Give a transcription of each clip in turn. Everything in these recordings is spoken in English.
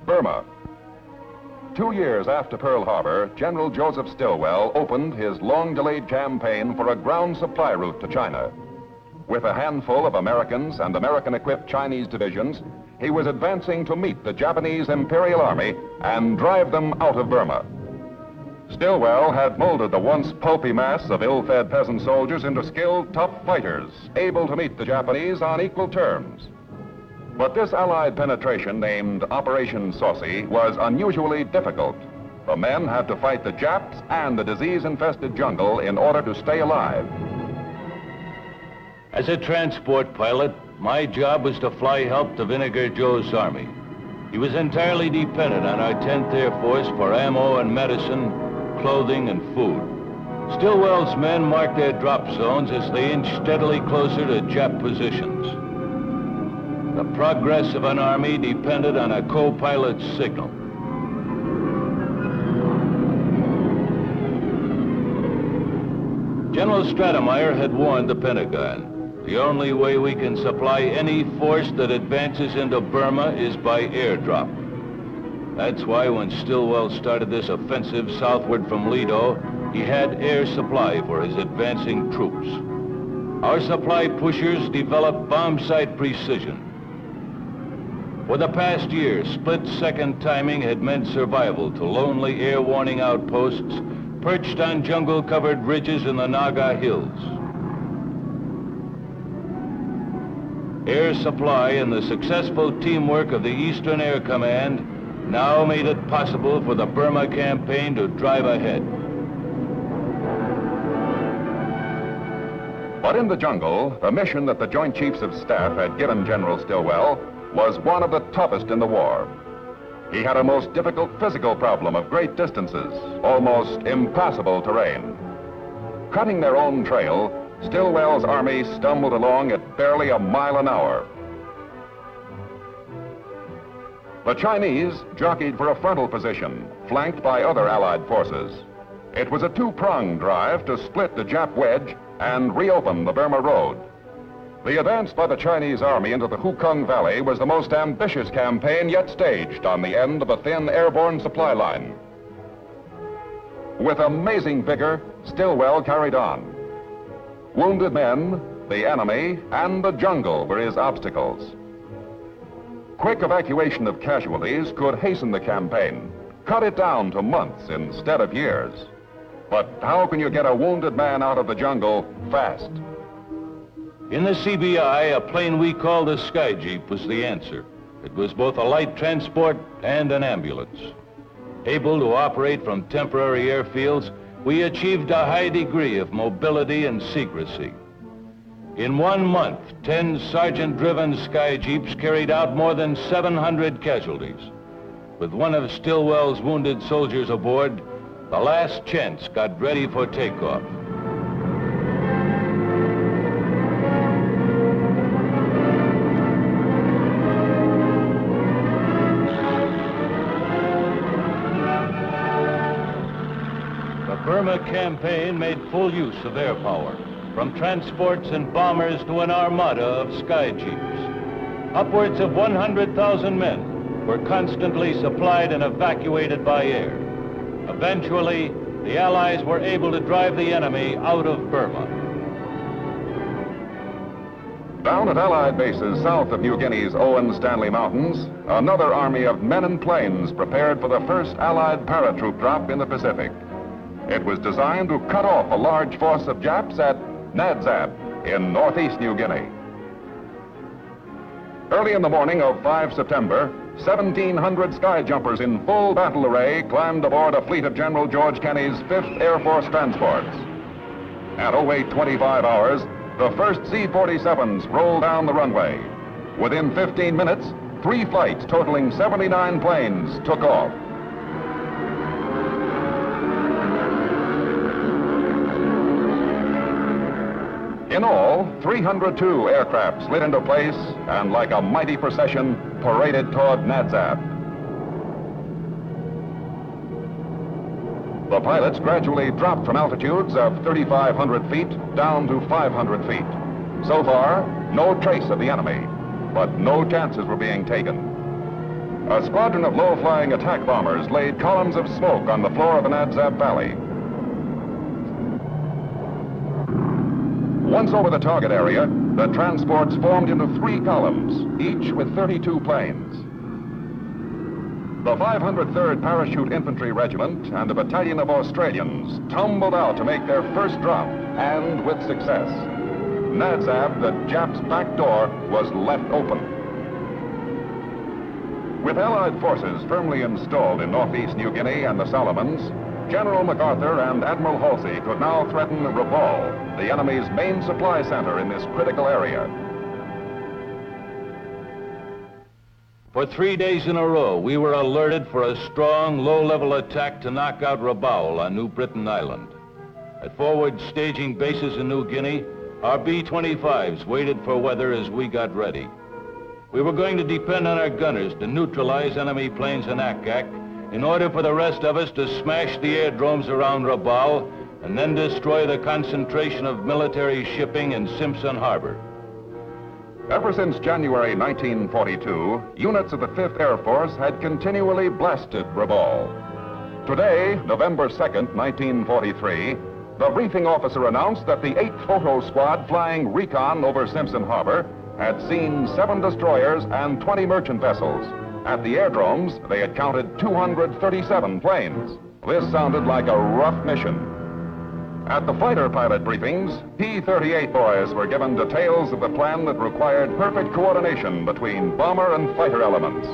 Burma. 2 years after Pearl Harbor, General Joseph Stilwell opened his long-delayed campaign for a ground supply route to China. With a handful of Americans and American-equipped Chinese divisions, he was advancing to meet the Japanese Imperial Army and drive them out of Burma. Stilwell had molded the once pulpy mass of ill-fed peasant soldiers into skilled, tough fighters, able to meet the Japanese on equal terms. But this Allied penetration, named Operation Saucy, was unusually difficult. The men had to fight the Japs and the disease-infested jungle in order to stay alive. As a transport pilot, my job was to fly help to Vinegar Joe's army. He was entirely dependent on our 10th Air Force for ammo and medicine, clothing and food. Stillwell's men marked their drop zones as they inched steadily closer to Jap positions. The progress of an army depended on a co-pilot's signal. General Stratemeyer had warned the Pentagon, the only way we can supply any force that advances into Burma is by airdrop. That's why when Stilwell started this offensive southward from Lido, he had air supply for his advancing troops. Our supply pushers developed bomb sight precision. For the past year, split-second timing had meant survival to lonely air warning outposts perched on jungle-covered ridges in the Naga Hills. Air supply and the successful teamwork of the Eastern Air Command now made it possible for the Burma campaign to drive ahead. But in the jungle, the mission that the Joint Chiefs of Staff had given General Stilwell was one of the toughest in the war. He had a most difficult physical problem of great distances, almost impassable terrain. Cutting their own trail, Stilwell's army stumbled along at barely a mile an hour. The Chinese jockeyed for a frontal position, flanked by other Allied forces. It was a two-pronged drive to split the Jap wedge and reopen the Burma Road. The advance by the Chinese army into the Hukung Valley was the most ambitious campaign yet staged on the end of a thin airborne supply line. With amazing vigor, Stilwell carried on. Wounded men, the enemy, and the jungle were his obstacles. Quick evacuation of casualties could hasten the campaign, cut it down to months instead of years. But how can you get a wounded man out of the jungle fast? In the CBI, a plane we called a Sky Jeep was the answer. It was both a light transport and an ambulance. Able to operate from temporary airfields, we achieved a high degree of mobility and secrecy. In 1 month, 10 sergeant-driven Sky Jeeps carried out more than 700 casualties. With one of Stilwell's wounded soldiers aboard, the last chance got ready for takeoff. The Burma campaign made full use of air power, from transports and bombers to an armada of Sky Jeeps. Upwards of 100,000 men were constantly supplied and evacuated by air. Eventually, the Allies were able to drive the enemy out of Burma. Down at Allied bases south of New Guinea's Owen Stanley Mountains, another army of men and planes prepared for the first Allied paratroop drop in the Pacific. It was designed to cut off a large force of Japs at Nadzab in northeast New Guinea. Early in the morning of 5 September, 1,700 sky jumpers in full battle array climbed aboard a fleet of General George Kenney's 5th Air Force transports. At 08:25 hours, the first C-47s rolled down the runway. Within 15 minutes, 3 flights totaling 79 planes took off. In all, 302 aircraft slid into place and, like a mighty procession, paraded toward Nadzab. The pilots gradually dropped from altitudes of 3,500 feet down to 500 feet. So far, no trace of the enemy, but no chances were being taken. A squadron of low-flying attack bombers laid columns of smoke on the floor of the Nadzab Valley. Once over the target area, the transports formed into 3 columns, each with 32 planes. The 503rd Parachute Infantry Regiment and a battalion of Australians tumbled out to make their first drop, and with success. Nadzab, the Japs' back door, was left open. With Allied forces firmly installed in northeast New Guinea and the Solomons, General MacArthur and Admiral Halsey could now threaten Rabaul, the enemy's main supply center in this critical area. For 3 days in a row, we were alerted for a strong, low-level attack to knock out Rabaul on New Britain Island. At forward staging bases in New Guinea, our B-25s waited for weather as we got ready. We were going to depend on our gunners to neutralize enemy planes in Ack-Ack in order for the rest of us to smash the airdromes around Rabaul and then destroy the concentration of military shipping in Simpson Harbor. Ever since January 1942, units of the 5th Air Force had continually blasted Rabaul. Today, November 2nd, 1943, the briefing officer announced that the 8th Photo Squad flying recon over Simpson Harbor had seen 7 destroyers and 20 merchant vessels. At the airdromes, they had counted 237 planes. This sounded like a rough mission. At the fighter pilot briefings, P-38 boys were given details of the plan that required perfect coordination between bomber and fighter elements.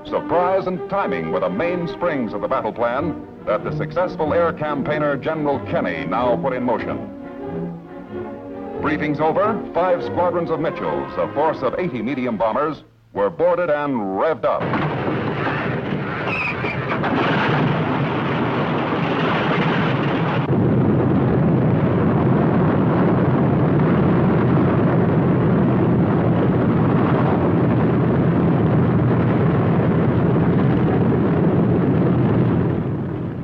Surprise and timing were the mainsprings of the battle plan that the successful air campaigner General Kenny now put in motion. Briefings over, 5 squadrons of Mitchells, a force of 80 medium bombers, were boarded and revved up.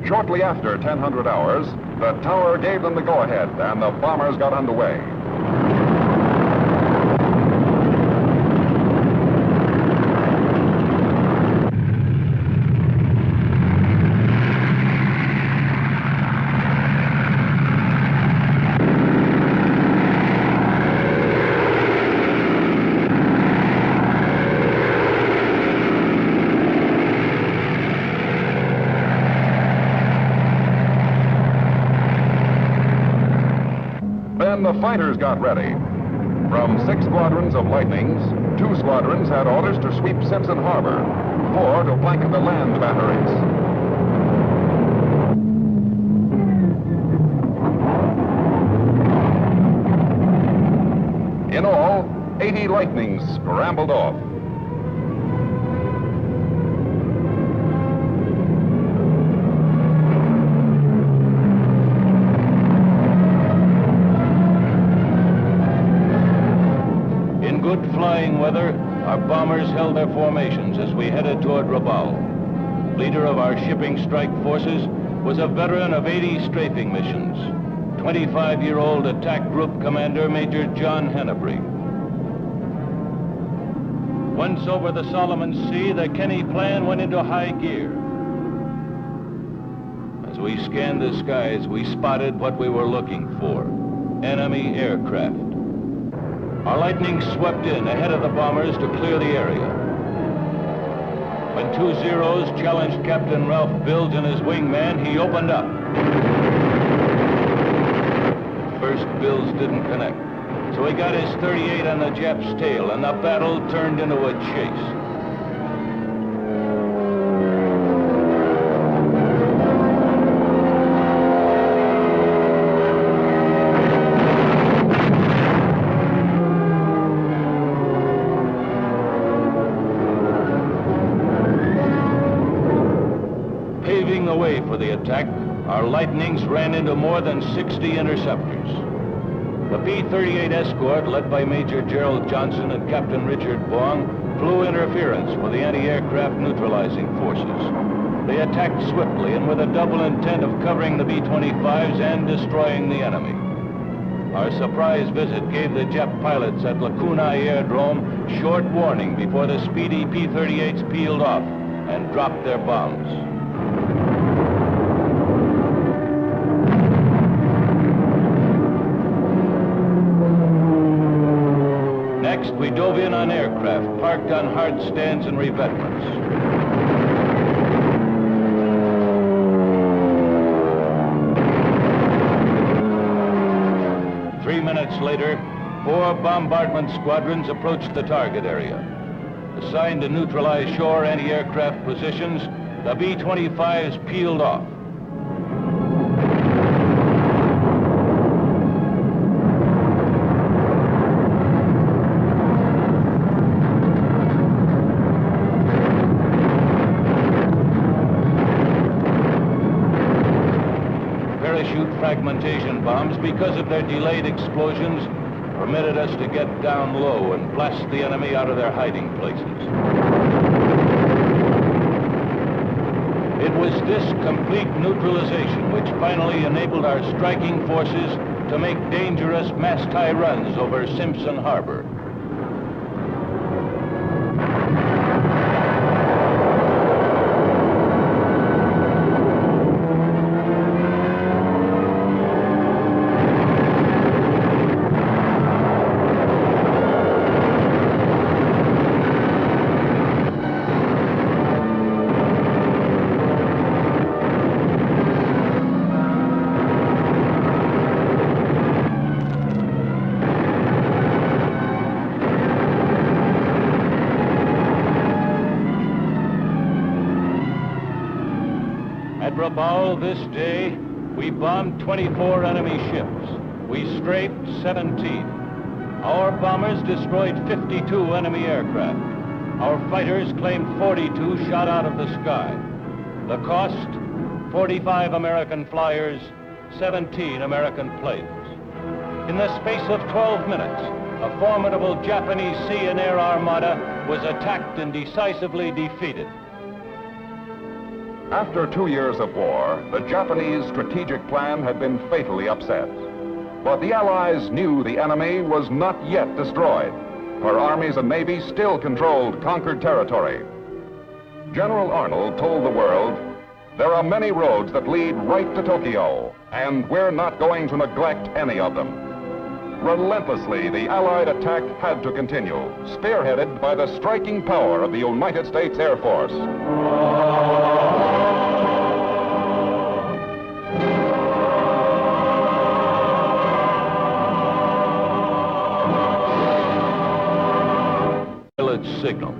Shortly after 1000 hours, the tower gave them the go-ahead and the bombers got underway. Then the fighters got ready. From 6 squadrons of Lightnings, 2 squadrons had orders to sweep Simpson Harbor, 4 to blanket the land batteries. In all, 80 Lightnings scrambled off. Good flying weather, our bombers held their formations as we headed toward Rabaul. Leader of our shipping strike forces was a veteran of 80 strafing missions, 25-year-old attack group commander Major John Hennebree. Once over the Solomon Sea, the Kenny plan went into high gear. As we scanned the skies, we spotted what we were looking for: enemy aircraft. Our Lightnings swept in ahead of the bombers to clear the area. When 2 Zeros challenged Captain Ralph Bilge and his wingman, he opened up. First, Bilge didn't connect, so he got his 38 on the Jap's tail, and the battle turned into a chase. Paving the way for the attack, our Lightnings ran into more than 60 interceptors. The P-38 escort, led by Major Gerald Johnson and Captain Richard Bong, flew interference for the anti-aircraft neutralizing forces. They attacked swiftly and with a double intent of covering the B-25s and destroying the enemy. Our surprise visit gave the Jap pilots at Lakunai Airdrome short warning before the speedy P-38s peeled off, and dropped their bombs. Next, we dove in on aircraft parked on hard stands and revetments. 3 minutes later, 4 bombardment squadrons approached the target area. Assigned to neutralize shore anti-aircraft positions, the B-25s peeled off. Parachute fragmentation bombs, because of their delayed explosions, permitted us to get down low and blast the enemy out of their hiding places. It was this complete neutralization which finally enabled our striking forces to make dangerous mast-high runs over Simpson Harbor. At Rabaul this day, we bombed 24 enemy ships. We strafed 17. Our bombers destroyed 52 enemy aircraft. Our fighters claimed 42 shot out of the sky. The cost, 45 American flyers, 17 American planes. In the space of 12 minutes, a formidable Japanese sea and air armada was attacked and decisively defeated. After 2 years of war, the Japanese strategic plan had been fatally upset. But the Allies knew the enemy was not yet destroyed. Our armies and navies still controlled conquered territory. General Arnold told the world, "There are many roads that lead right to Tokyo, and we're not going to neglect any of them." Relentlessly, the Allied attack had to continue, spearheaded by the striking power of the United States Air Force. Signal.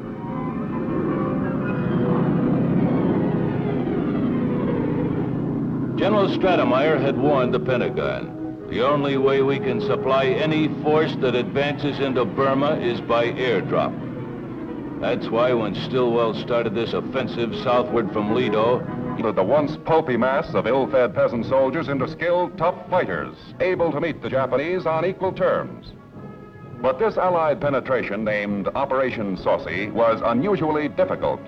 General Stratemeyer had warned the Pentagon, the only way we can supply any force that advances into Burma is by airdrop. That's why when Stilwell started this offensive southward from Lido, he the once pulpy mass of ill-fed peasant soldiers into skilled, tough fighters, able to meet the Japanese on equal terms. But this Allied penetration, named Operation Saucy, was unusually difficult.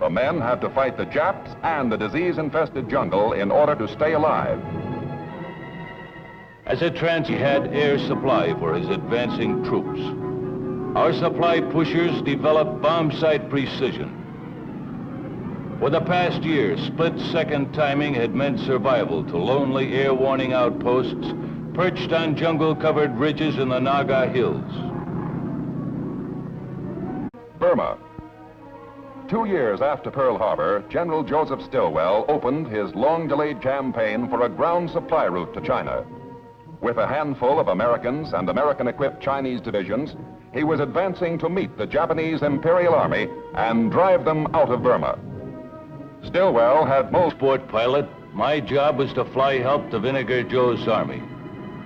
The men had to fight the Japs and the disease-infested jungle in order to stay alive. As it he had air supply for his advancing troops. Our supply pushers developed bomb sight precision. For the past year, split-second timing had meant survival to lonely air warning outposts perched on jungle-covered ridges in the Naga Hills. Burma. 2 years after Pearl Harbor, General Joseph Stilwell opened his long-delayed campaign for a ground supply route to China. With a handful of Americans and American-equipped Chinese divisions, he was advancing to meet the Japanese Imperial Army and drive them out of Burma. Stillwell had most sport pilot. My job was to fly help to Vinegar Joe's army.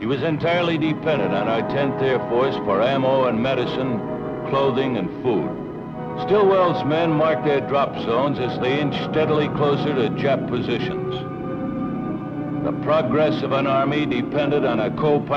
He was entirely dependent on our 10th Air Force for ammo and medicine, clothing and food. Stillwell's men marked their drop zones as they inched steadily closer to Jap positions. The progress of an army depended on a co-pilot